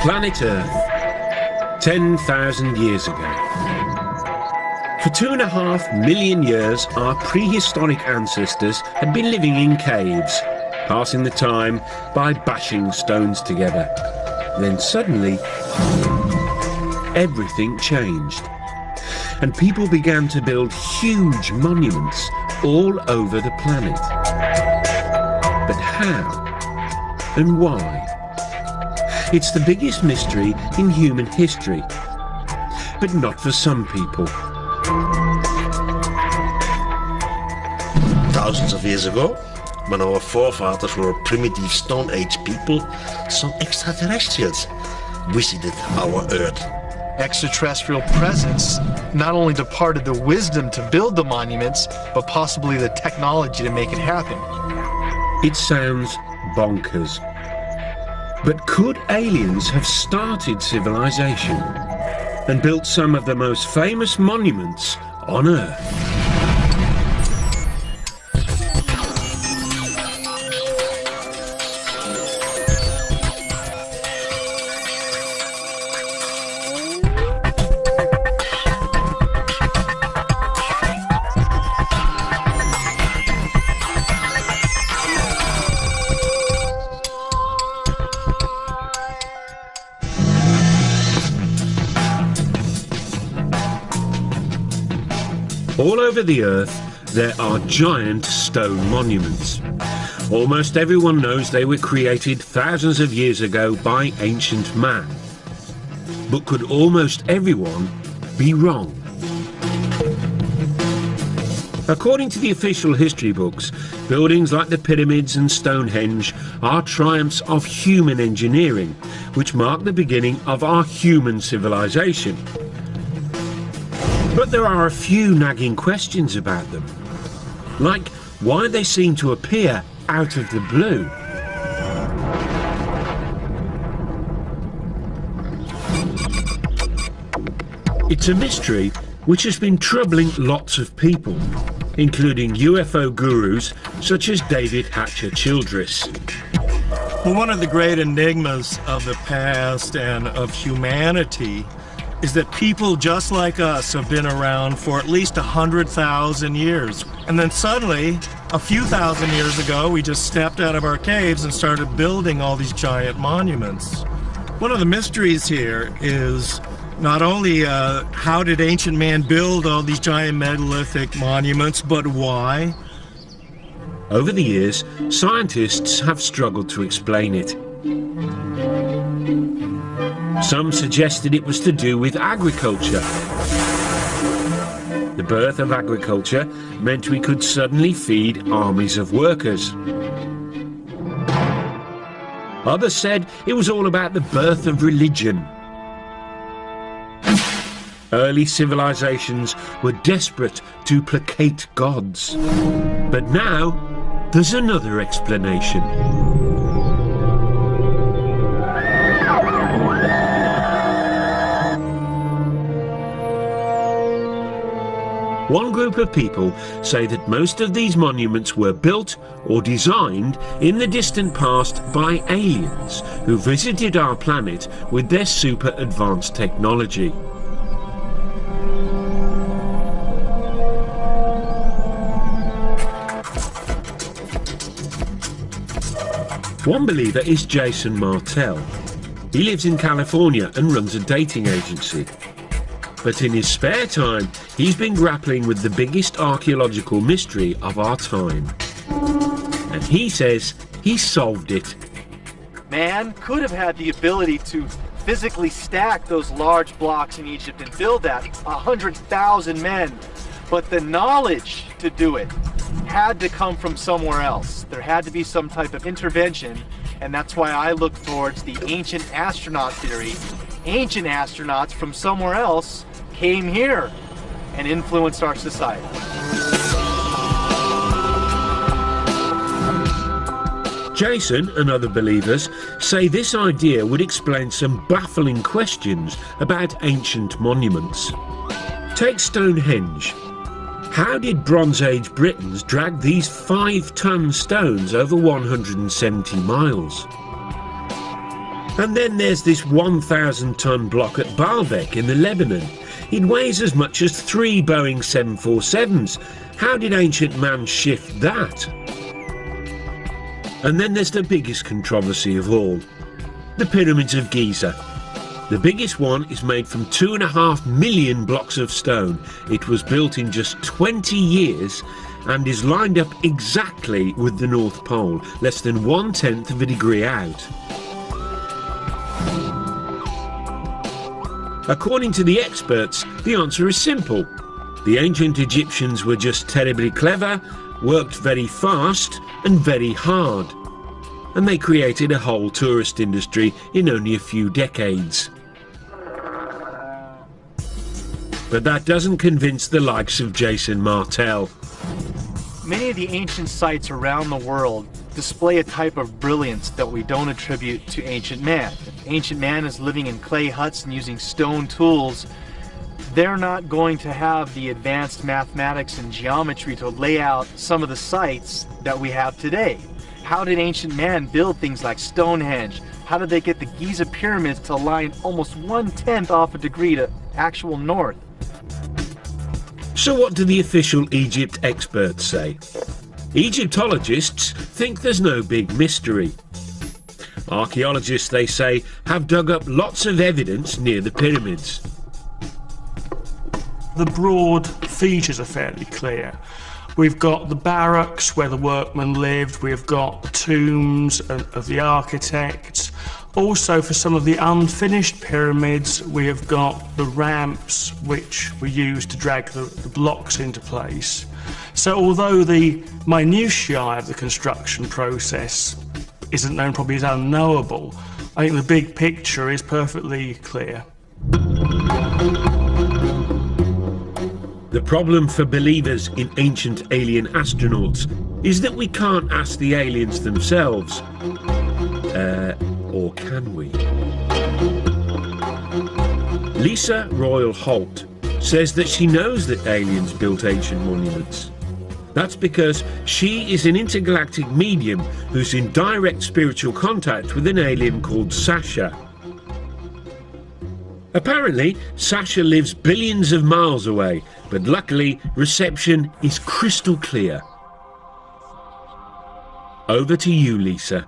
Planet Earth, 10,000 years ago. For 2.5 million years, our prehistoric ancestors had been living in caves, passing the time by bashing stones together. Then suddenly, everything changed, and people began to build huge monuments all over the planet. But how and why? It's the biggest mystery in human history, but not for some people. Thousands of years ago, when our forefathers were primitive Stone Age people, some extraterrestrials visited our Earth. Extraterrestrial presence not only departed the wisdom to build the monuments, but possibly the technology to make it happen. It sounds bonkers. But could aliens have started civilization and built some of the most famous monuments on Earth? All over the Earth, there are giant stone monuments. Almost everyone knows they were created thousands of years ago by ancient man. But could almost everyone be wrong? According to the official history books, buildings like the pyramids and Stonehenge are triumphs of human engineering, which mark the beginning of our human civilization. But there are a few nagging questions about them, like why they seem to appear out of the blue. It's a mystery which has been troubling lots of people, including UFO gurus such as David Hatcher Childress. Well, one of the great enigmas of the past and of humanity is that people just like us have been around for at least 100,000 years. And then suddenly, a few thousand years ago, we just stepped out of our caves and started building all these giant monuments. One of the mysteries here is not only how did ancient man build all these giant megalithic monuments, but why? Over the years, scientists have struggled to explain it. Some suggested it was to do with agriculture. The birth of agriculture meant we could suddenly feed armies of workers. Others said it was all about the birth of religion. Early civilizations were desperate to placate gods. But now, there's another explanation. One group of people say that most of these monuments were built or designed in the distant past by aliens who visited our planet with their super advanced technology. One believer is Jason Martell. He lives in California and runs a dating agency. But in his spare time, he's been grappling with the biggest archaeological mystery of our time. And he says he solved it. Man could have had the ability to physically stack those large blocks in Egypt and build that 100,000 men. But the knowledge to do it had to come from somewhere else. There had to be some type of intervention, and that's why I look towards the ancient astronaut theory. Ancient astronauts from somewhere else came here and influenced our society. Jason and other believers say this idea would explain some baffling questions about ancient monuments. Take Stonehenge. How did Bronze Age Britons drag these 5-ton stones over 170 miles? And then there's this 1,000-ton block at Baalbek in the Lebanon. It weighs as much as 3 Boeing 747s. How did ancient man shift that? And then there's the biggest controversy of all, the pyramids of Giza. The biggest one is made from 2.5 million blocks of stone. It was built in just 20 years and is lined up exactly with the North Pole, less than 1/10 of a degree out. According to the experts, the answer is simple. The ancient Egyptians were just terribly clever, worked very fast and very hard. And they created a whole tourist industry in only a few decades. But that doesn't convince the likes of Jason Martell. Many of the ancient sites around the world display a type of brilliance that we don't attribute to ancient man. If ancient man is living in clay huts and using stone tools, they're not going to have the advanced mathematics and geometry to lay out some of the sites that we have today. How did ancient man build things like Stonehenge? How did they get the Giza pyramids to align almost 1/10 off a degree to actual north? So what do the official Egypt experts say? Egyptologists think there's no big mystery. Archaeologists, they say, have dug up lots of evidence near the pyramids. The broad features are fairly clear. We've got the barracks where the workmen lived, we've got the tombs of the architects. Also, for some of the unfinished pyramids, we have got the ramps which were used to drag the blocks into place. So although the minutiae of the construction process isn't known, probably is unknowable, I think the big picture is perfectly clear. The problem for believers in ancient alien astronauts is that we can't ask the aliens themselves. Or can we? Lisa Royal Holt says that she knows that aliens built ancient monuments. That's because she is an intergalactic medium who's in direct spiritual contact with an alien called Sasha. Apparently, Sasha lives billions of miles away, but luckily, reception is crystal clear. Over to you, Lisa.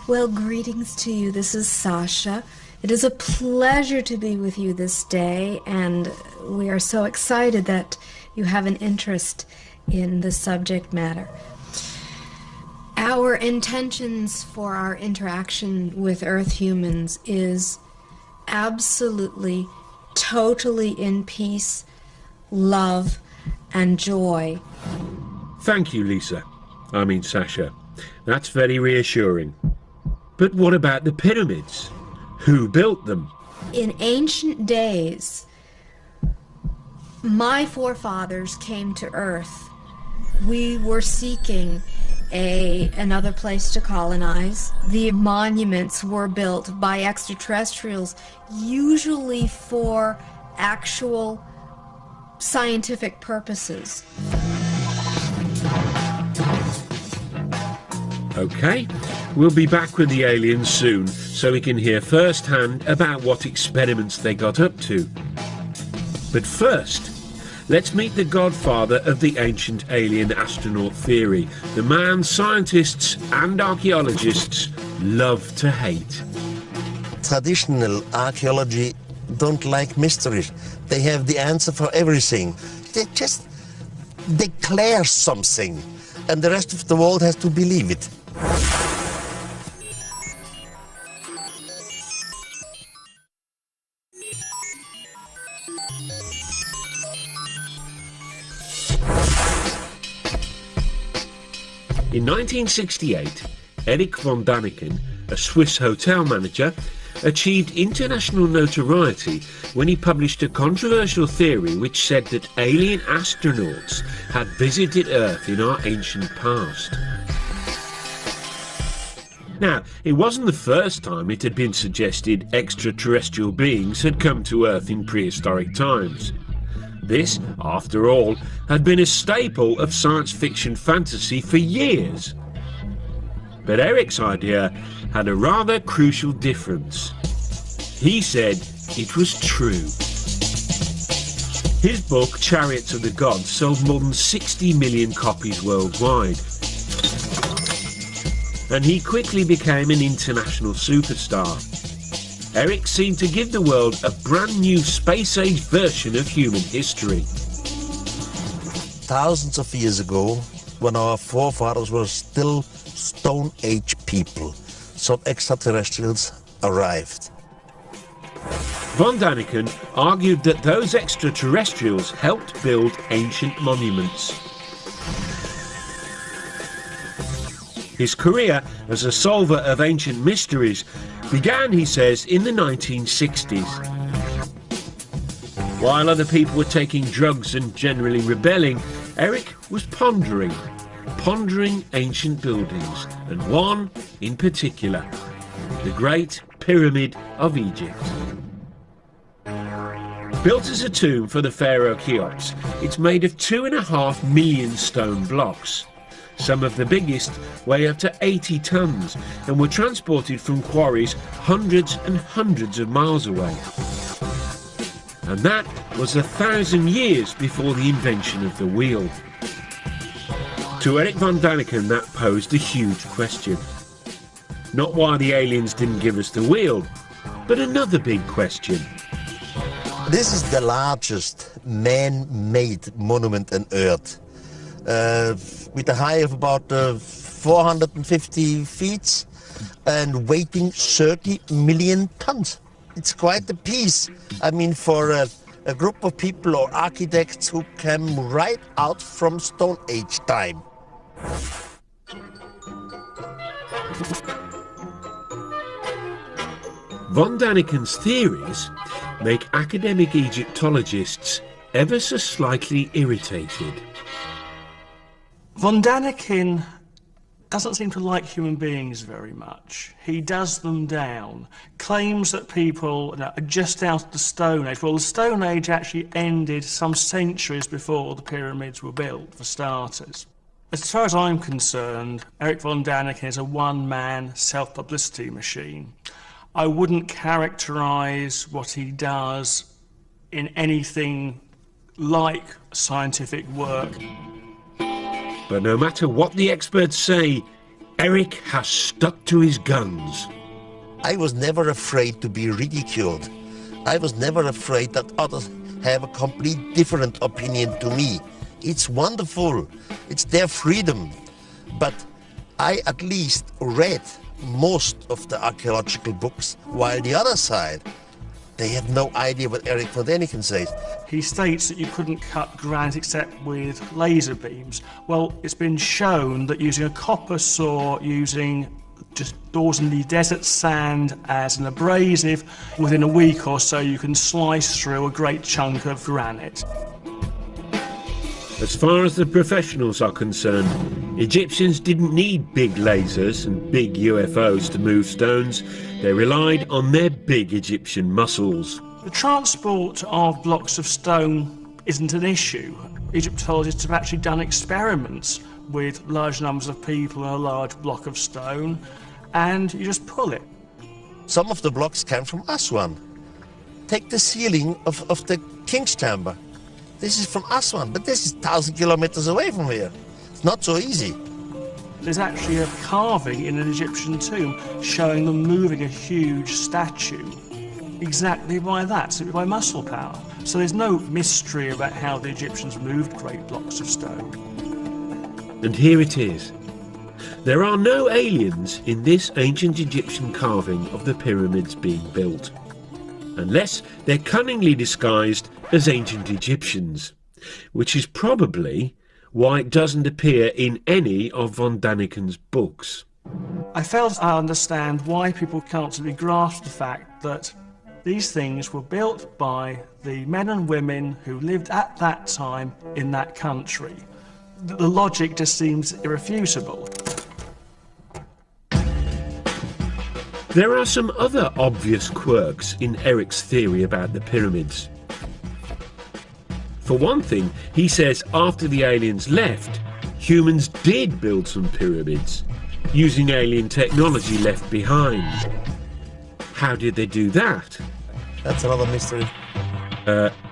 Well, greetings to you. This is Sasha. It is a pleasure to be with you this day, and we are so excited that you have an interest in the subject matter. Our intentions for our interaction with Earth humans is absolutely, totally in peace, love, and joy. Thank you, Lisa. I mean, Sasha. That's very reassuring. But what about the pyramids? Who built them? In ancient days, my forefathers came to Earth. We were seeking another place to colonize. The monuments were built by extraterrestrials, usually for actual scientific purposes. Okay, we'll be back with the aliens soon so we can hear firsthand about what experiments they got up to. But first, let's meet the godfather of the ancient alien astronaut theory, the man scientists and archaeologists love to hate. Traditional archaeology don't like mysteries. They have the answer for everything. They just declare something, and the rest of the world has to believe it. In 1968, Erich von Daniken, a Swiss hotel manager, achieved international notoriety when he published a controversial theory which said that alien astronauts had visited Earth in our ancient past. Now, it wasn't the first time it had been suggested extraterrestrial beings had come to Earth in prehistoric times. This, after all, had been a staple of science fiction fantasy for years. But Eric's idea had a rather crucial difference. He said it was true. His book, Chariots of the Gods, sold more than 60 million copies worldwide. And he quickly became an international superstar. Eric seemed to give the world a brand new space-age version of human history. Thousands of years ago, when our forefathers were still Stone Age people, some extraterrestrials arrived. Von Daniken argued that those extraterrestrials helped build ancient monuments. His career as a solver of ancient mysteries began, he says, in the 1960s. While other people were taking drugs and generally rebelling, Eric was pondering ancient buildings, and one in particular, the Great Pyramid of Egypt. Built as a tomb for the pharaoh Cheops, it's made of 2.5 million stone blocks. Some of the biggest weigh up to 80 tons and were transported from quarries hundreds and hundreds of miles away. And that was 1,000 years before the invention of the wheel. To Eric von Daniken, that posed a huge question. Not why the aliens didn't give us the wheel, but another big question. This is the largest man-made monument on Earth, with a height of about 450 feet and weighing 30 million tons. It's quite a piece. I mean, for a group of people or architects who came right out from Stone Age time. Von Daniken's theories make academic Egyptologists ever so slightly irritated. Von Daniken doesn't seem to like human beings very much. He does them down, claims that people are just out of the Stone Age. Well, the Stone Age actually ended some centuries before the pyramids were built, for starters. As far as I'm concerned, Eric von Daniken is a one-man self-publicity machine. I wouldn't characterise what he does in anything like scientific work. But no matter what the experts say, Eric has stuck to his guns. I was never afraid to be ridiculed. I was never afraid that others have a complete different opinion to me. It's wonderful. It's their freedom. But I at least read most of the archaeological books, while the other side, they have no idea what Eric von Daniken says. He states that you couldn't cut granite except with laser beams. Well, it's been shown that using a copper saw, using just ordinary desert sand as an abrasive, within a week or so you can slice through a great chunk of granite. As far as the professionals are concerned, Egyptians didn't need big lasers and big UFOs to move stones. They relied on their big Egyptian muscles. The transport of blocks of stone isn't an issue. Egyptologists have actually done experiments with large numbers of people and a large block of stone, and you just pull it. Some of the blocks came from Aswan. Take the ceiling of the King's Chamber. This is from Aswan, but this is 1,000 kilometers away from here. It's not so easy. There's actually a carving in an Egyptian tomb showing them moving a huge statue exactly by that, simply by muscle power. So there's no mystery about how the Egyptians moved great blocks of stone. And here it is. There are no aliens in this ancient Egyptian carving of the pyramids being built, unless they're cunningly disguised as ancient Egyptians, which is probably why it doesn't appear in any of von Daniken's books. I fail to understand why people can't simply grasp the fact that these things were built by the men and women who lived at that time in that country. The logic just seems irrefutable. There are some other obvious quirks in Eric's theory about the pyramids. For one thing, he says after the aliens left, humans did build some pyramids. using alien technology left behind. How did they do that? That's another mystery.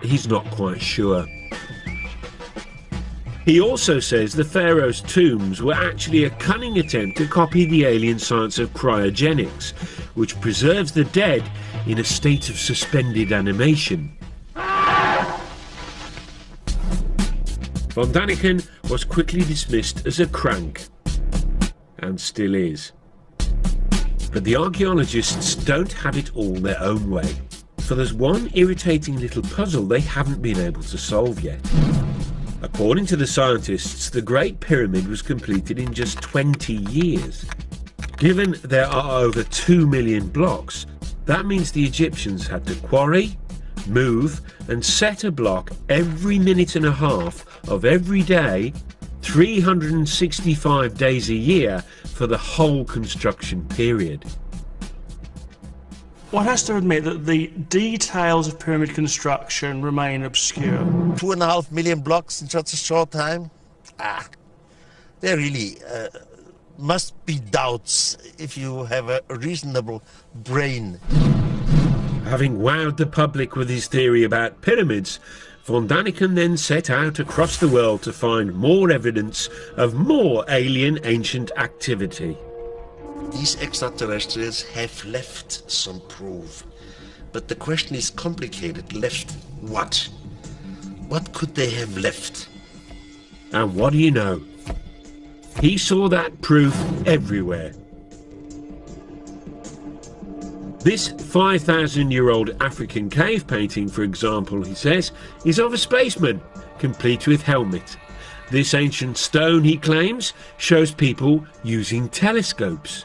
He's not quite sure. He also says the pharaoh's tombs were actually a cunning attempt to copy the alien science of cryogenics, which preserves the dead in a state of suspended animation. Von Daniken was quickly dismissed as a crank, and still is. But the archaeologists don't have it all their own way, for there's one irritating little puzzle they haven't been able to solve yet. According to the scientists, the Great Pyramid was completed in just 20 years. Given there are over 2 million blocks, that means the Egyptians had to quarry, move and set a block every minute and a half of every day, 365 days a year for the whole construction period. One has to admit that the details of pyramid construction remain obscure. 2.5 million blocks in such a short time? There really must be doubts if you have a reasonable brain. Having wowed the public with his theory about pyramids, Von Daniken then set out across the world to find more evidence of more alien ancient activity. These extraterrestrials have left some proof. But the question is complicated. Left what? What could they have left? And what do you know? He saw that proof everywhere. This 5,000-year-old African cave painting, for example, he says, is of a spaceman, complete with helmet. This ancient stone, he claims, shows people using telescopes.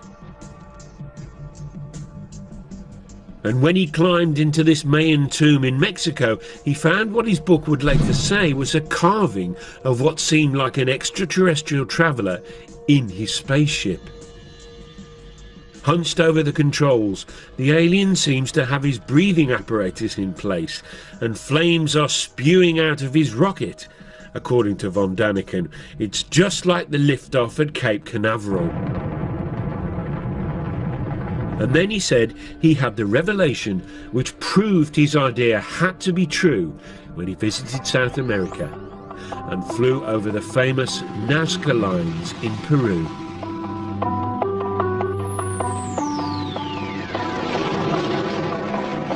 And when he climbed into this Mayan tomb in Mexico, he found what his book would later say was a carving of what seemed like an extraterrestrial traveller in his spaceship. Hunched over the controls, the alien seems to have his breathing apparatus in place, and flames are spewing out of his rocket. According to Von Daniken, it's just like the liftoff at Cape Canaveral. And then he said he had the revelation which proved his idea had to be true when he visited South America and flew over the famous Nazca lines in Peru.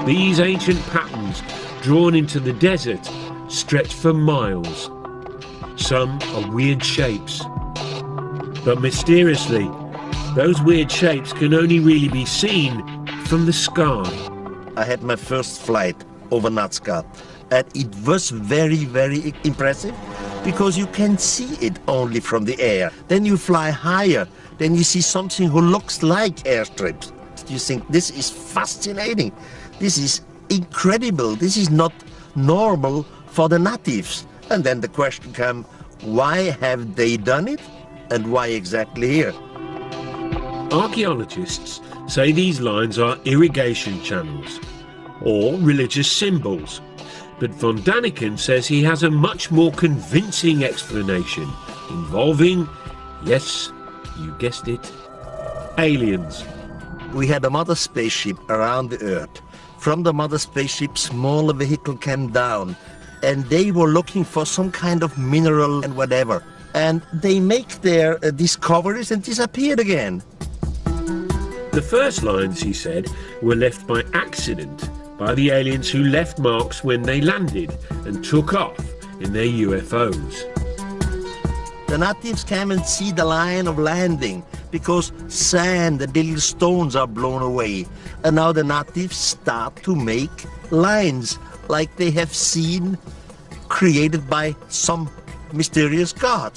These ancient patterns, drawn into the desert, stretch for miles. Some are weird shapes. But mysteriously, those weird shapes can only really be seen from the sky. I had my first flight over Nazca, and it was very, very impressive because you can see it only from the air. Then you fly higher, then you see something who looks like airstrips. You think, this is fascinating. This is incredible. This is not normal for the natives. And then the question comes, why have they done it? And why exactly here? Archaeologists say these lines are irrigation channels or religious symbols. But Von Daniken says he has a much more convincing explanation involving, yes, you guessed it, aliens. We had a mother spaceship around the Earth. From the mother spaceship, smaller vehicle came down, and they were looking for some kind of mineral and whatever. And they make their discoveries and disappeared again. The first lines, he said, were left by accident by the aliens who left marks when they landed and took off in their UFOs. The natives came and see the line of landing because sand and little stones are blown away. And now the natives start to make lines like they have seen created by some mysterious god.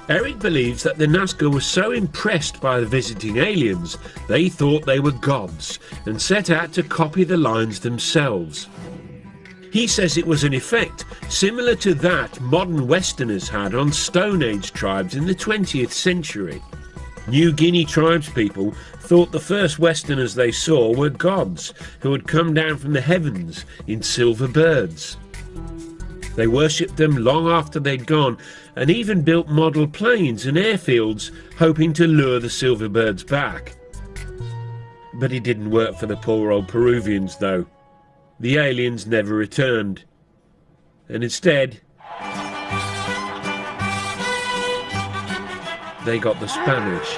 Eric believes that the Nazca were so impressed by the visiting aliens, they thought they were gods and set out to copy the lines themselves. He says it was an effect similar to that modern Westerners had on Stone Age tribes in the 20th century. New Guinea tribespeople thought the first Westerners they saw were gods who had come down from the heavens in silver birds. They worshipped them long after they'd gone, and even built model planes and airfields, hoping to lure the silverbirds back. But it didn't work for the poor old Peruvians, though. The aliens never returned. And instead, they got the Spanish.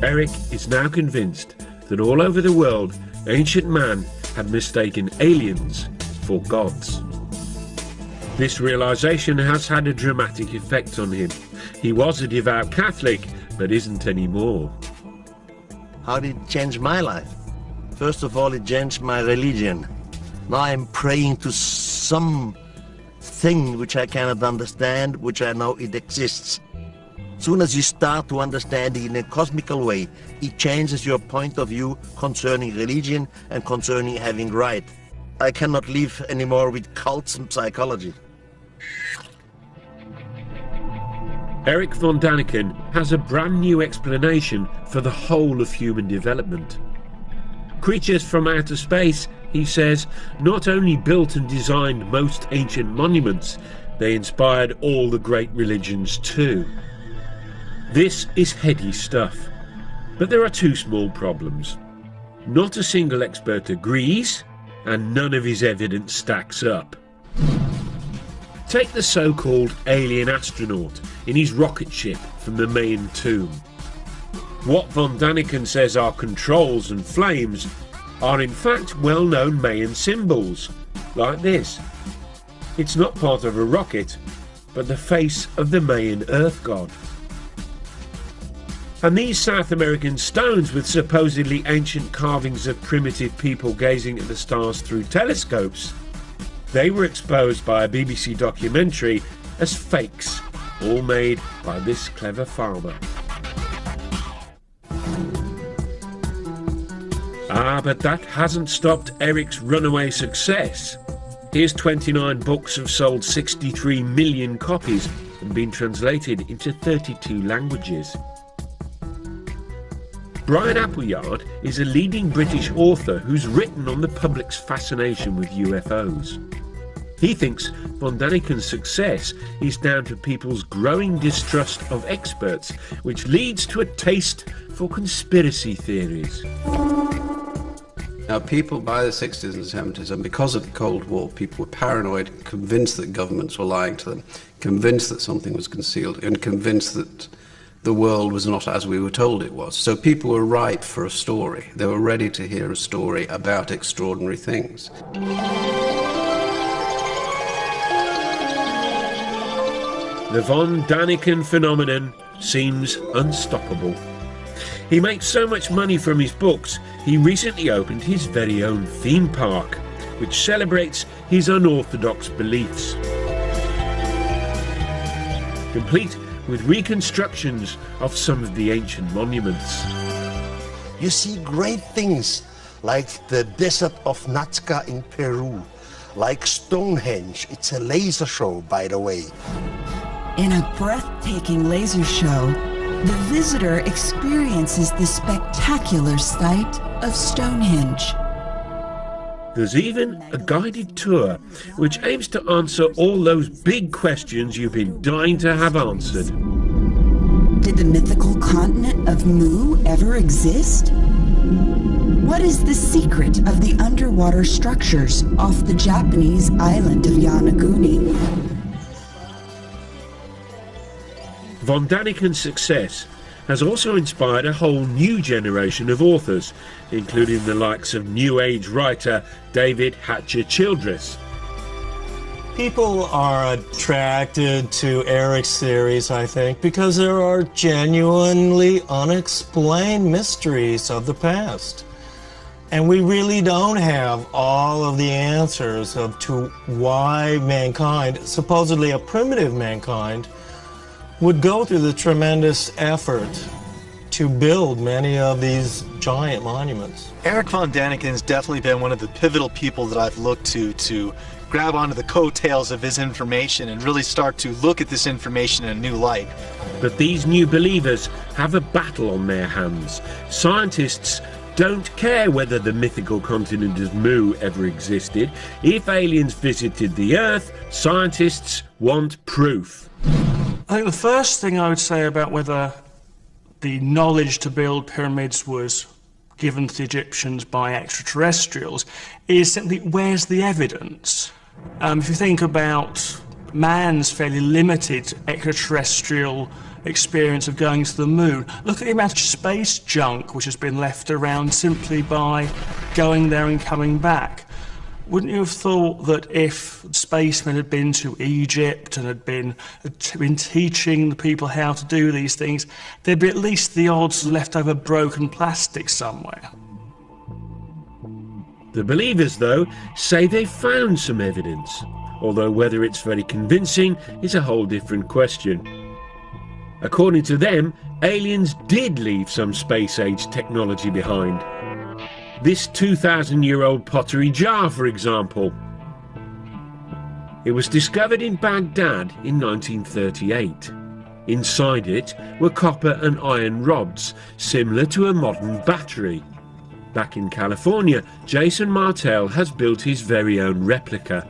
Eric is now convinced that all over the world, ancient man had mistaken aliens for gods. This realization has had a dramatic effect on him. He was a devout Catholic, but isn't anymore. How did it change my life? First of all, it changed my religion. Now I'm praying to some thing which I cannot understand, which I know it exists. Soon as you start to understand it in a cosmical way, it changes your point of view concerning religion and concerning having right. I cannot live anymore with cults and psychology. Eric von Daniken has a brand new explanation for the whole of human development. Creatures from outer space, he says, not only built and designed most ancient monuments, they inspired all the great religions too. This is heady stuff, but there are two small problems. Not a single expert agrees, and none of his evidence stacks up. Take the so-called alien astronaut in his rocket ship from the Mayan tomb. What von Daniken says are controls and flames are in fact well-known Mayan symbols, like this. It's not part of a rocket, but the face of the Mayan earth god. And these South American stones with supposedly ancient carvings of primitive people gazing at the stars through telescopes, they were exposed by a BBC documentary as fakes, all made by this clever farmer. But that hasn't stopped Eric's runaway success. His 29 books have sold 63 million copies and been translated into 32 languages. Brian Appleyard is a leading British author who's written on the public's fascination with UFOs. He thinks von Daniken's success is down to people's growing distrust of experts, which leads to a taste for conspiracy theories. Now, people by the 60s and 70s, and because of the Cold War, people were paranoid, convinced that governments were lying to them, convinced that something was concealed, and convinced that the world was not as we were told it was. So people were ripe for a story. They were ready to hear a story about extraordinary things. The von Daniken phenomenon seems unstoppable. He makes so much money from his books, he recently opened his very own theme park, which celebrates his unorthodox beliefs. Complete with reconstructions of some of the ancient monuments. You see great things like the desert of Nazca in Peru, like Stonehenge. It's a laser show, by the way. In a breathtaking laser show, the visitor experiences the spectacular sight of Stonehenge. There's even a guided tour which aims to answer all those big questions you've been dying to have answered. Did the mythical continent of Mu ever exist? What is the secret of the underwater structures off the Japanese island of Yonaguni? Von Daniken's success has also inspired a whole new generation of authors, including the likes of New Age writer David Hatcher Childress. People are attracted to Eric's theories, I think, because there are genuinely unexplained mysteries of the past. And we really don't have all of the answers to why mankind, supposedly a primitive mankind, would go through the tremendous effort to build many of these giant monuments. Eric von Daniken's definitely been one of the pivotal people that I've looked to grab onto the coattails of his information and really start to look at this information in a new light. But these new believers have a battle on their hands. Scientists don't care whether the mythical continent of Mu ever existed. If aliens visited the Earth, scientists want proof. I think the first thing I would say about whether the knowledge to build pyramids was given to the Egyptians by extraterrestrials is simply, where's the evidence? If you think about man's fairly limited extraterrestrial experience of going to the moon, look at the amount of space junk which has been left around simply by going there and coming back. Wouldn't you have thought that if spacemen had been to Egypt and had been teaching the people how to do these things, there'd be at least the odds of leftover broken plastic somewhere? The believers, though, say they've found some evidence, although whether it's very convincing is a whole different question. According to them, aliens did leave some space-age technology behind. This 2,000-year-old pottery jar, for example. It was discovered in Baghdad in 1938. Inside it were copper and iron rods, similar to a modern battery. Back in California, Jason Martell has built his very own replica.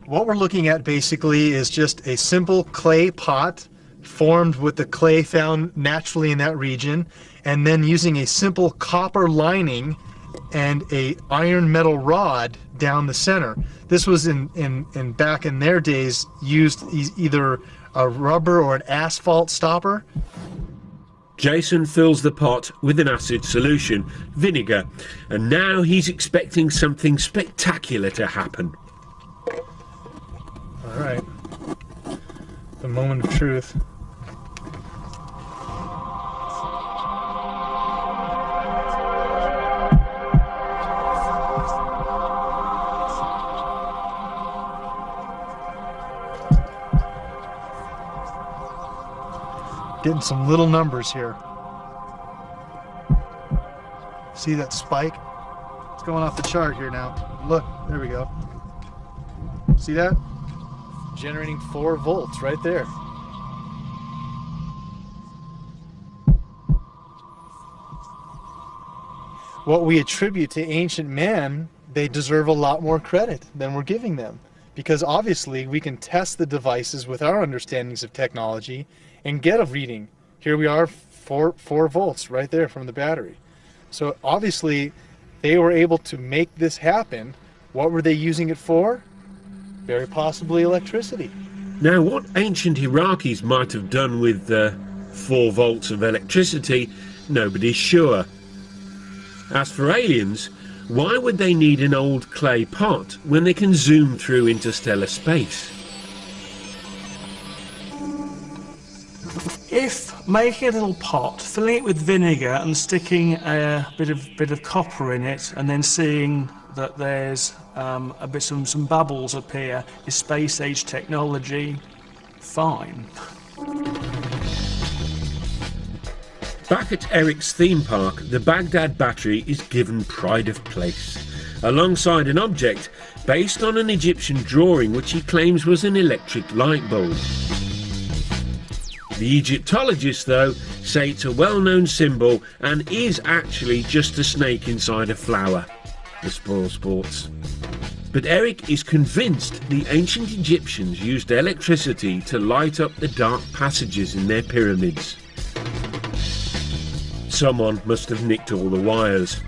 What we're looking at basically is just a simple clay pot formed with the clay found naturally in that region, and then using a simple copper lining and a iron metal rod down the center. This was back in their days used either a rubber or an asphalt stopper. Jason fills the pot with an acid solution, vinegar, and now he's expecting something spectacular to happen. All right, the moment of truth. Getting some little numbers here. See that spike? It's going off the chart here now. Look, there we go. See that? Generating 4 volts right there. What we attribute to ancient men, they deserve a lot more credit than we're giving them. Because obviously we can test the devices with our understandings of technology and get a reading. Here we are, 4 volts right there from the battery. So obviously they were able to make this happen. What were they using it for? Very possibly electricity. Now, what ancient Iraqis might have done with 4 volts of electricity, nobody's sure. As for aliens, why would they need an old clay pot when they can zoom through interstellar space? If making a little pot, filling it with vinegar and sticking a bit of copper in it, and then seeing that there's some bubbles appear, is space-age technology, fine. Back at Eric's theme park, the Baghdad battery is given pride of place, alongside an object based on an Egyptian drawing which he claims was an electric light bulb. The Egyptologists, though, say it's a well-known symbol and is actually just a snake inside a flower. The spoil sports. But Eric is convinced the ancient Egyptians used electricity to light up the dark passages in their pyramids. Someone must have nicked all the wires.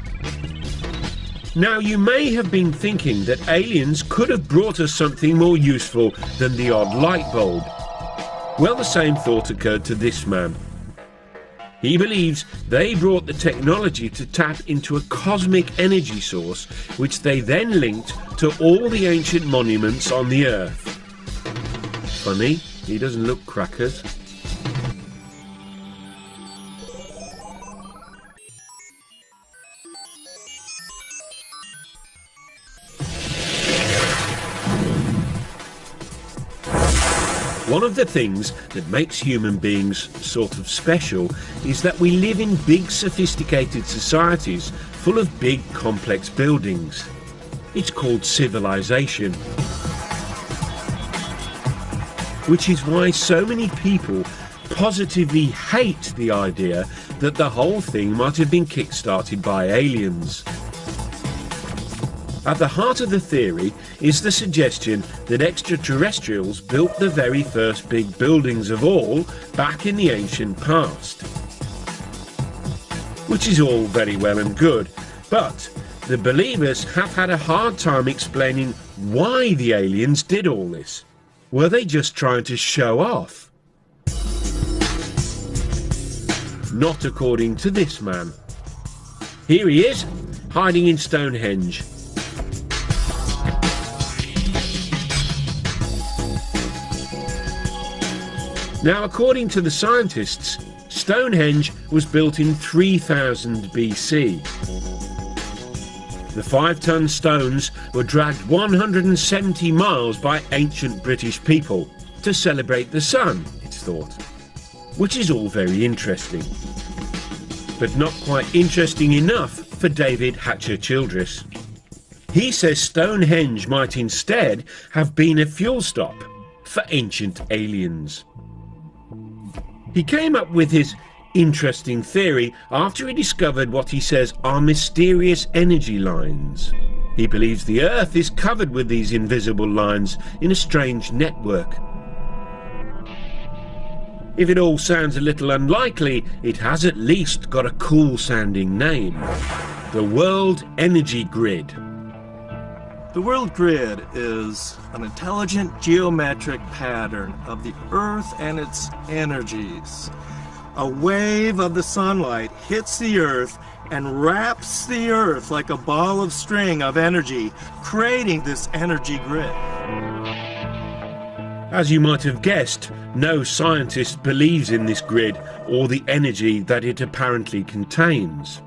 Now, you may have been thinking that aliens could have brought us something more useful than the odd light bulb. Well, the same thought occurred to this man. He believes they brought the technology to tap into a cosmic energy source, which they then linked to all the ancient monuments on the Earth. Funny, he doesn't look crackers. One of the things that makes human beings sort of special is that we live in big, sophisticated societies full of big, complex buildings. It's called civilization. Which is why so many people positively hate the idea that the whole thing might have been kick-started by aliens. At the heart of the theory is the suggestion that extraterrestrials built the very first big buildings of all back in the ancient past. Which is all very well and good, but the believers have had a hard time explaining why the aliens did all this. Were they just trying to show off? Not according to this man. Here he is, hiding in Stonehenge. Now, according to the scientists, Stonehenge was built in 3000 BC. The 5-ton stones were dragged 170 miles by ancient British people to celebrate the sun, it's thought. Which is all very interesting. But not quite interesting enough for David Hatcher-Childress. He says Stonehenge might instead have been a fuel stop for ancient aliens. He came up with his interesting theory after he discovered what he says are mysterious energy lines. He believes the Earth is covered with these invisible lines in a strange network. If it all sounds a little unlikely, it has at least got a cool-sounding name. The World Energy Grid. The world grid is an intelligent geometric pattern of the Earth and its energies. A wave of the sunlight hits the Earth and wraps the Earth like a ball of string of energy, creating this energy grid. As you might have guessed, no scientist believes in this grid or the energy that it apparently contains.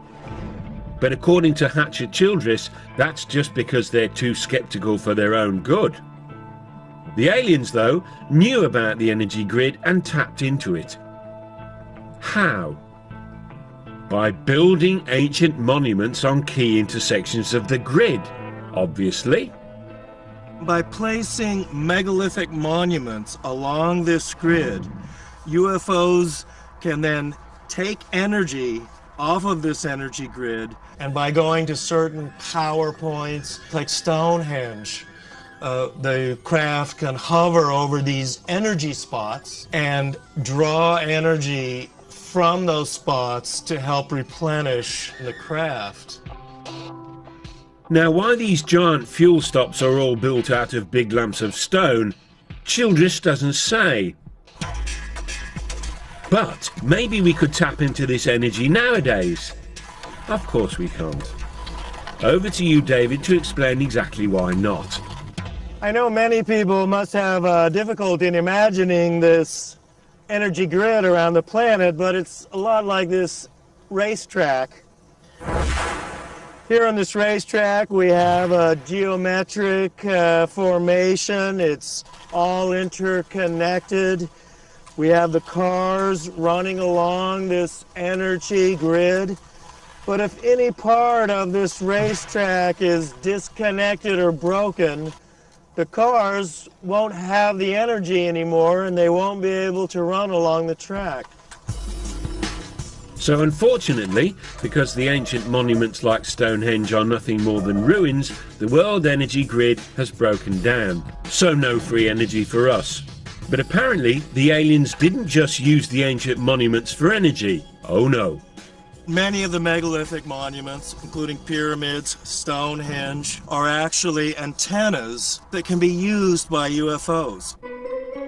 But according to Hatcher-Childress, that's just because they're too sceptical for their own good. The aliens, though, knew about the energy grid and tapped into it. How? By building ancient monuments on key intersections of the grid, obviously. By placing megalithic monuments along this grid, UFOs can then take energy off of this energy grid, and by going to certain power points like Stonehenge, the craft can hover over these energy spots and draw energy from those spots to help replenish the craft. Now, why these giant fuel stops are all built out of big lumps of stone, Childress doesn't say. But maybe we could tap into this energy nowadays. Of course we can't. Over to you, David, to explain exactly why not. I know many people must have difficulty in imagining this energy grid around the planet, but it's a lot like this racetrack. Here on this racetrack we have a geometric formation. It's all interconnected. We have the cars running along this energy grid. But if any part of this racetrack is disconnected or broken, the cars won't have the energy anymore and they won't be able to run along the track. So unfortunately, because the ancient monuments like Stonehenge are nothing more than ruins, the world energy grid has broken down. So no free energy for us. But apparently, the aliens didn't just use the ancient monuments for energy. Oh no. Many of the megalithic monuments, including pyramids, Stonehenge, are actually antennas that can be used by UFOs.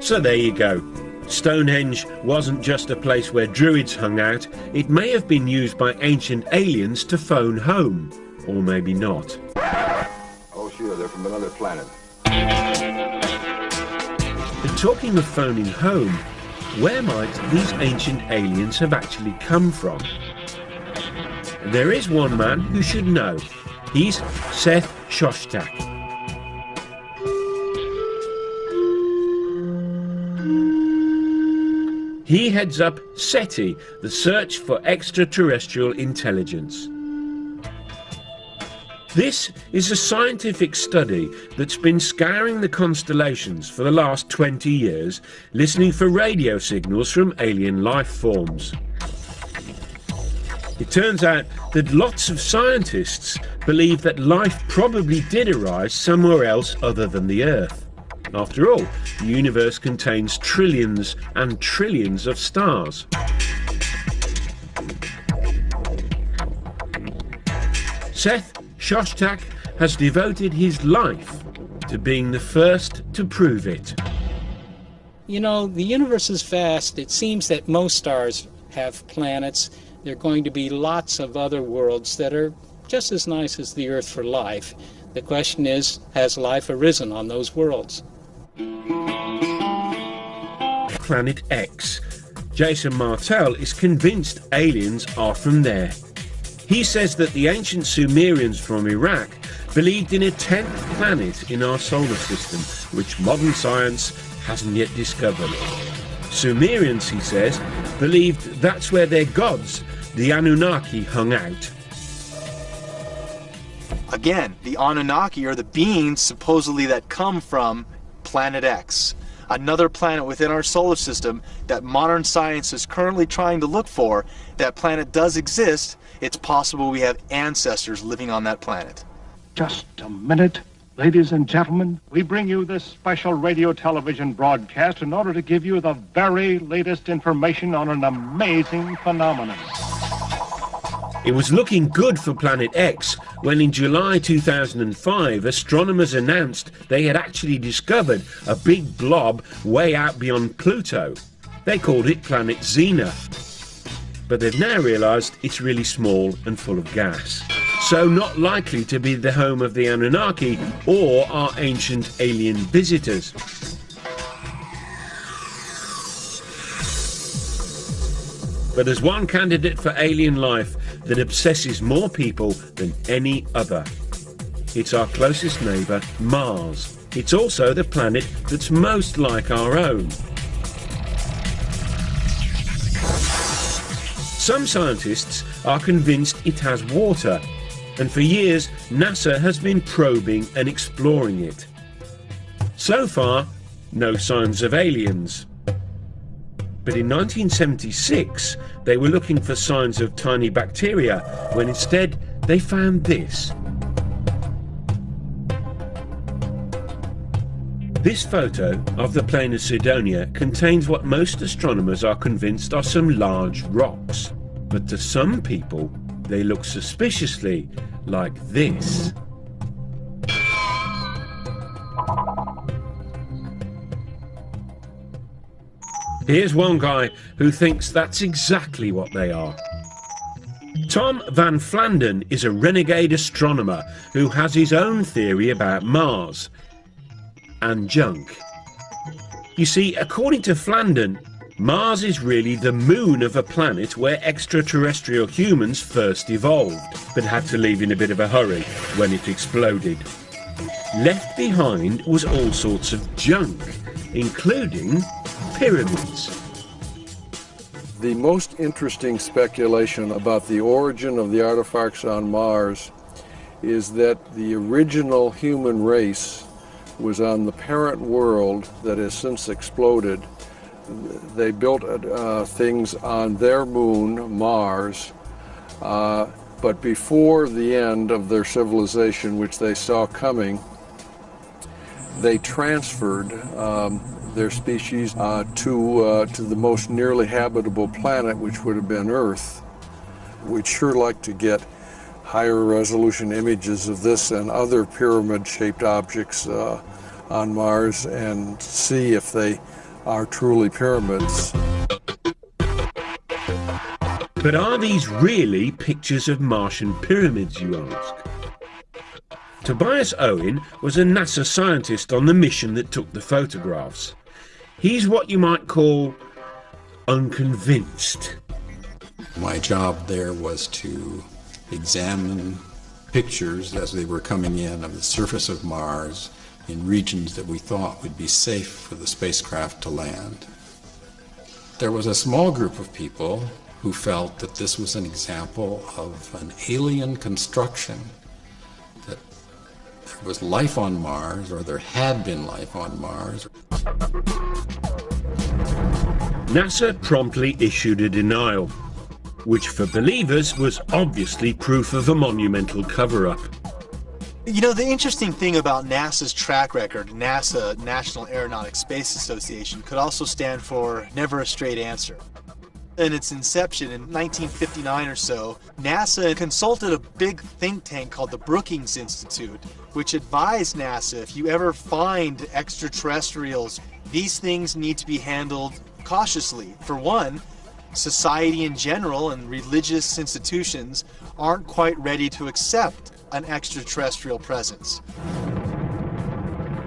So there you go. Stonehenge wasn't just a place where druids hung out. It may have been used by ancient aliens to phone home. Or maybe not. Oh sure, they're from another planet. But talking of phoning home, where might these ancient aliens have actually come from? There is one man who should know. He's Seth Shostak. He heads up SETI, the Search for Extraterrestrial Intelligence. This is a scientific study that's been scouring the constellations for the last 20 years, listening for radio signals from alien life forms. It turns out that lots of scientists believe that life probably did arise somewhere else other than the Earth. After all, the universe contains trillions and trillions of stars. Seth Shostak has devoted his life to being the first to prove it. You know, the universe is vast. It seems that most stars have planets. There are going to be lots of other worlds that are just as nice as the Earth for life. The question is, has life arisen on those worlds? Planet X. Jason Martell is convinced aliens are from there. He says that the ancient Sumerians from Iraq believed in a 10th planet in our solar system, which modern science hasn't yet discovered. Sumerians, he says, believed that's where their gods, the Anunnaki, hung out. Again, the Anunnaki are the beings supposedly that come from Planet X, another planet within our solar system that modern science is currently trying to look for. That planet does exist. It's possible we have ancestors living on that planet. Just a minute. Ladies and gentlemen, we bring you this special radio television broadcast in order to give you the very latest information on an amazing phenomenon. It was looking good for Planet X when in July 2005 astronomers announced they had actually discovered a big blob way out beyond Pluto. They called it Planet Xena. But they've now realised it's really small and full of gas, so not likely to be the home of the Anunnaki or our ancient alien visitors. But there's one candidate for alien life that obsesses more people than any other. It's our closest neighbour, Mars. It's also the planet that's most like our own. Some scientists are convinced it has water, and for years NASA has been probing and exploring it. So far, no signs of aliens. But in 1976, they were looking for signs of tiny bacteria, when instead they found this. This photo of the plain of Cydonia contains what most astronomers are convinced are some large rocks. But to some people, they look suspiciously like this. Here's one guy who thinks that's exactly what they are. Tom Van Flandern is a renegade astronomer who has his own theory about Mars and junk. You see, according to Flandern, Mars is really the moon of a planet where extraterrestrial humans first evolved, but had to leave in a bit of a hurry when it exploded. Left behind was all sorts of junk, including pyramids. The most interesting speculation about the origin of the artifacts on Mars is that the original human race was on the parent world that has since exploded. They built things on their moon, Mars, but before the end of their civilization, which they saw coming, they transferred their species to the most nearly habitable planet, which would have been Earth. We'd sure like to get higher resolution images of this and other pyramid-shaped objects on Mars and see if they are truly pyramids. But are these really pictures of Martian pyramids, you ask? Tobias Owen was a NASA scientist on the mission that took the photographs. He's what you might call unconvinced. My job there was to examine pictures as they were coming in of the surface of Mars in regions that we thought would be safe for the spacecraft to land. There was a small group of people who felt that this was an example of an alien construction that was life on Mars, or there had been life on Mars. NASA promptly issued a denial, which for believers was obviously proof of a monumental cover-up. You know, the interesting thing about NASA's track record, NASA, National Aeronautics Space Association, could also stand for Never a Straight Answer. In its inception in 1959 or so, NASA consulted a big think tank called the Brookings Institute, which advised NASA, if you ever find extraterrestrials, these things need to be handled cautiously. For one, society in general and religious institutions aren't quite ready to accept an extraterrestrial presence.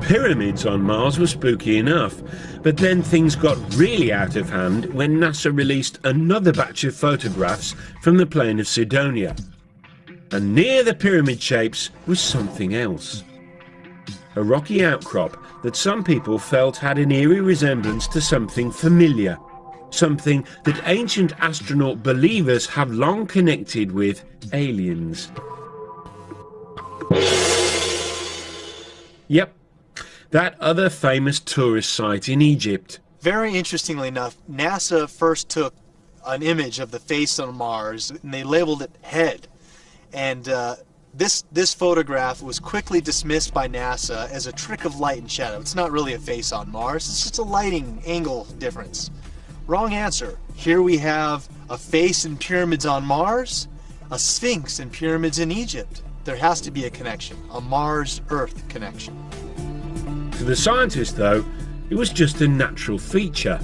Pyramids on Mars were spooky enough, but then things got really out of hand when NASA released another batch of photographs from the plain of Cydonia. And near the pyramid shapes was something else. A rocky outcrop that some people felt had an eerie resemblance to something familiar, something that ancient astronaut believers have long connected with aliens. Yep, that other famous tourist site in Egypt. Very interestingly enough, NASA first took an image of the face on Mars and they labeled it head. And this photograph was quickly dismissed by NASA as a trick of light and shadow. It's not really a face on Mars, it's just a lighting angle difference. Wrong answer. Here we have a face in pyramids on Mars, a sphinx in pyramids in Egypt. There has to be a connection, a Mars-Earth connection. To the scientists, though, it was just a natural feature.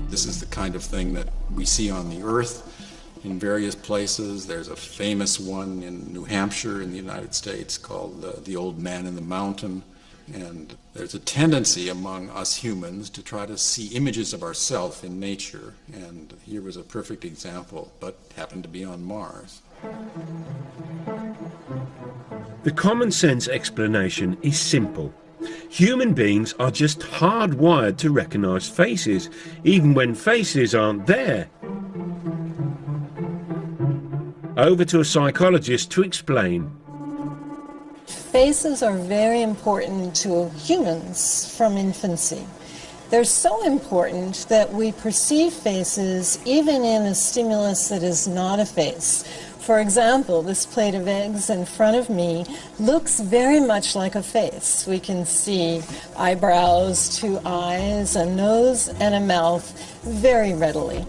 This is the kind of thing that we see on the Earth in various places. There's a famous one in New Hampshire in the United States called the Old Man in the Mountain. And there's a tendency among us humans to try to see images of ourselves in nature. And here was a perfect example, but happened to be on Mars. The common sense explanation is simple. Human beings are just hardwired to recognize faces, even when faces aren't there. Over to a psychologist to explain. Faces are very important to humans from infancy. They're so important that we perceive faces even in a stimulus that is not a face. For example, this plate of eggs in front of me looks very much like a face. We can see eyebrows, two eyes, a nose, and a mouth very readily.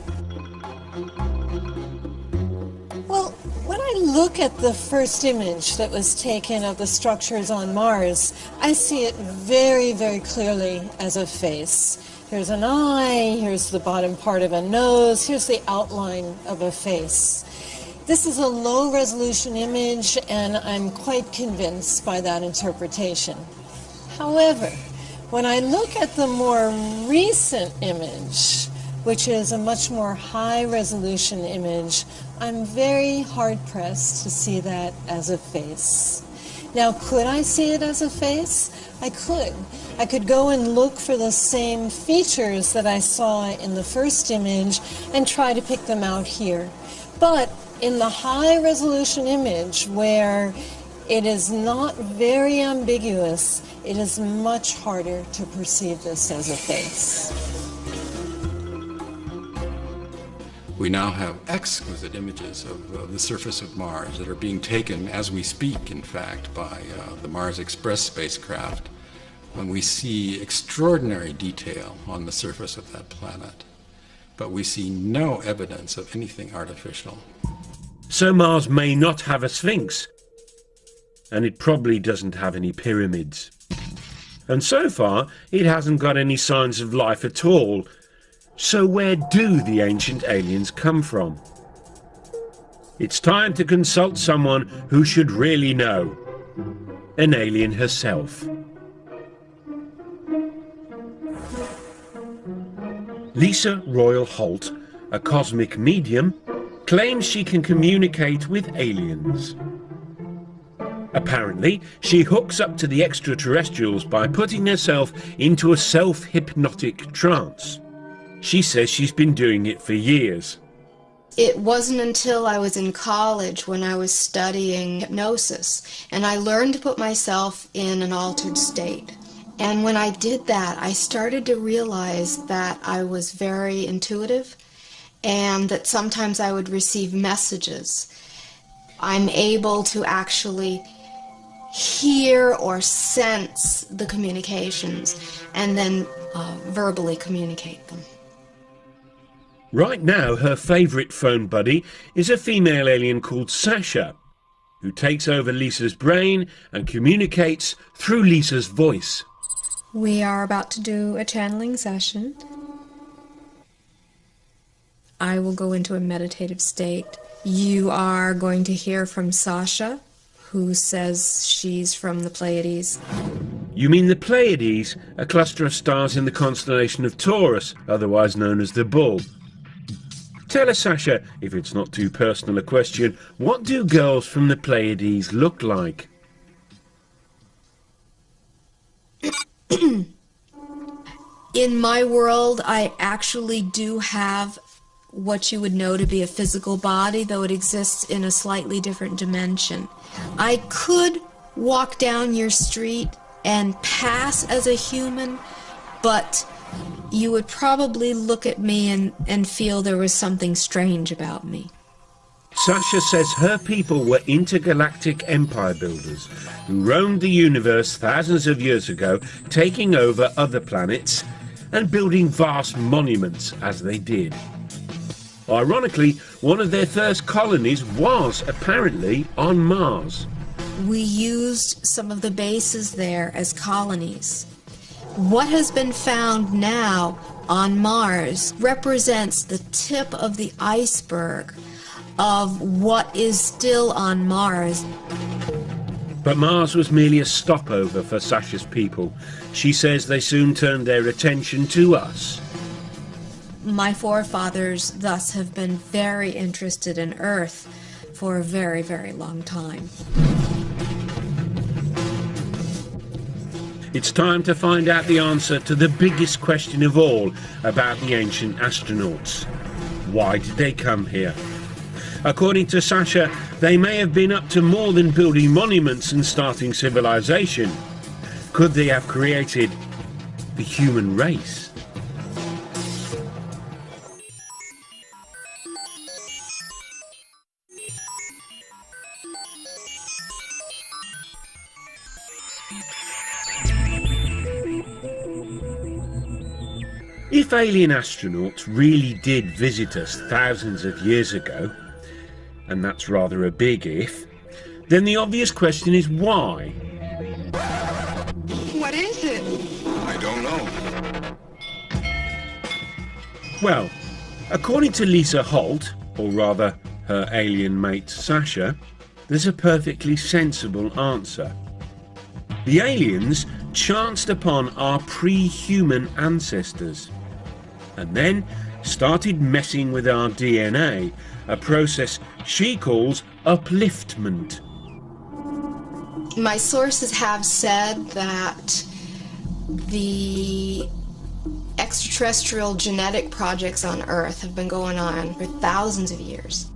Well, when I look at the first image that was taken of the structures on Mars, I see it very, very clearly as a face. Here's an eye, here's the bottom part of a nose, here's the outline of a face. This is a low-resolution image, and I'm quite convinced by that interpretation. However, when I look at the more recent image, which is a much more high-resolution image, I'm very hard-pressed to see that as a face. Now, could I see it as a face? I could. I could go and look for the same features that I saw in the first image and try to pick them out here. But in the high-resolution image, where it is not very ambiguous, it is much harder to perceive this as a face. We now have exquisite images of the surface of Mars that are being taken as we speak, in fact, by the Mars Express spacecraft, when we see extraordinary detail on the surface of that planet. But we see no evidence of anything artificial. So Mars may not have a sphinx, and it probably doesn't have any pyramids. And so far, it hasn't got any signs of life at all. So where do the ancient aliens come from? It's time to consult someone who should really know. An alien herself. Lisa Royal Holt, a cosmic medium, claims she can communicate with aliens. Apparently, she hooks up to the extraterrestrials by putting herself into a self-hypnotic trance. She says she's been doing it for years. It wasn't until I was in college when I was studying hypnosis, and I learned to put myself in an altered state. And when I did that, I started to realize that I was very intuitive and that sometimes I would receive messages. I'm able to actually hear or sense the communications and then verbally communicate them. Right now, her favourite phone buddy is a female alien called Sasha, who takes over Lisa's brain and communicates through Lisa's voice. We are about to do a channeling session. I will go into a meditative state. You are going to hear from Sasha, who says she's from the Pleiades. You mean the Pleiades, a cluster of stars in the constellation of Taurus, otherwise known as the Bull. Tell us, Sasha, if it's not too personal a question, what do girls from the Pleiades look like? In my world, I actually do have what you would know to be a physical body, though it exists in a slightly different dimension. I could walk down your street and pass as a human, but you would probably look at me and feel there was something strange about me. Sasha says her people were intergalactic empire builders who roamed the universe thousands of years ago, taking over other planets and building vast monuments as they did. Ironically, one of their first colonies was apparently on Mars. We used some of the bases there as colonies. What has been found now on Mars represents the tip of the iceberg of what is still on Mars. But Mars was merely a stopover for Sasha's people. She says they soon turned their attention to us. My forefathers thus have been very interested in Earth for a very, very long time. It's time to find out the answer to the biggest question of all about the ancient astronauts. Why did they come here? According to Sasha, they may have been up to more than building monuments and starting civilization. Could they have created the human race? If alien astronauts really did visit us thousands of years ago, and that's rather a big if, then the obvious question is why? What is it? I don't know. Well, according to Lisa Holt, or rather her alien mate Sasha, there's a perfectly sensible answer. The aliens chanced upon our pre-human ancestors and then started messing with our DNA, a process she calls upliftment. My sources have said that the extraterrestrial genetic projects on Earth have been going on for thousands of years.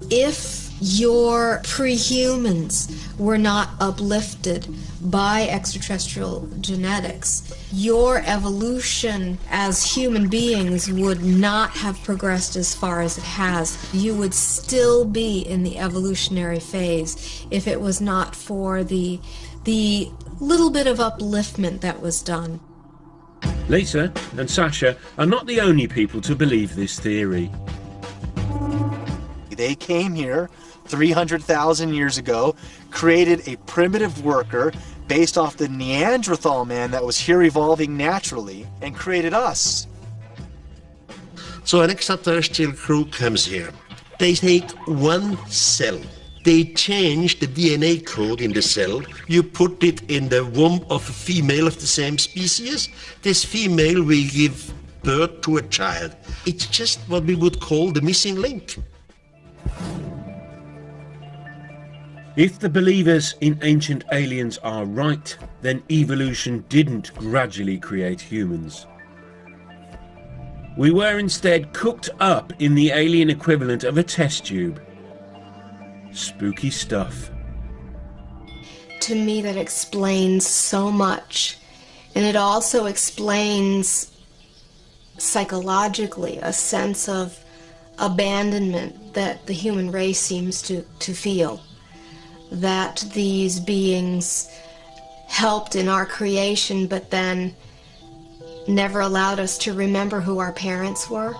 If your pre-humans were not uplifted by extraterrestrial genetics, your evolution as human beings would not have progressed as far as it has. You would still be in the evolutionary phase if it was not for the little bit of upliftment that was done. Lisa and Sasha are not the only people to believe this theory. They came here 300,000 years ago, created a primitive worker based off the Neanderthal man that was here evolving naturally, and created us. So an extraterrestrial crew comes here. They take one cell. They change the DNA code in the cell. You put it in the womb of a female of the same species. This female will give birth to a child. It's just what we would call the missing link. If the believers in ancient aliens are right, then evolution didn't gradually create humans. We were instead cooked up in the alien equivalent of a test tube. Spooky stuff. To me, that explains so much. And it also explains psychologically a sense of abandonment that the human race seems to feel. That these beings helped in our creation, but then never allowed us to remember who our parents were.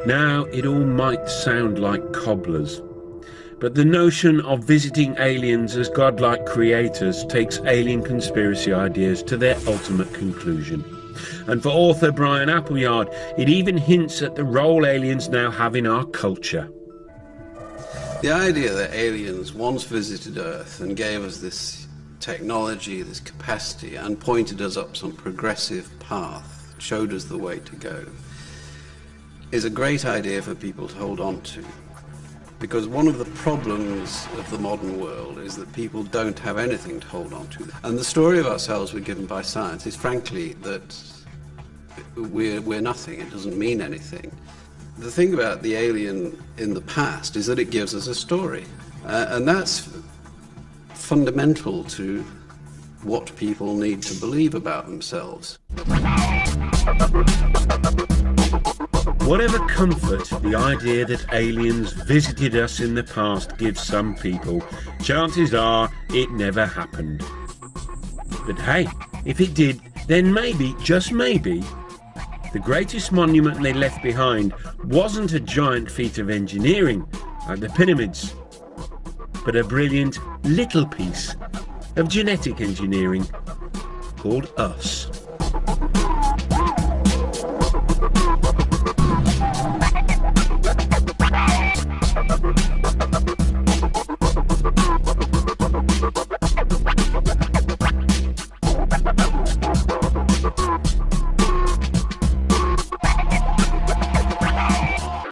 Now, it all might sound like cobblers, but the notion of visiting aliens as godlike creators takes alien conspiracy ideas to their ultimate conclusion. And for author Brian Appleyard, it even hints at the role aliens now have in our culture. The idea that aliens once visited Earth and gave us this technology, this capacity, and pointed us up some progressive path, showed us the way to go, is a great idea for people to hold on to. Because one of the problems of the modern world is that people don't have anything to hold on to. And the story of ourselves we're given by science is frankly that we're nothing, it doesn't mean anything. The thing about the alien in the past is that it gives us a story. And that's fundamental to what people need to believe about themselves. Whatever comfort the idea that aliens visited us in the past gives some people, chances are it never happened. But hey, if it did, then maybe, just maybe, the greatest monument they left behind wasn't a giant feat of engineering like the pyramids, but a brilliant little piece of genetic engineering called us.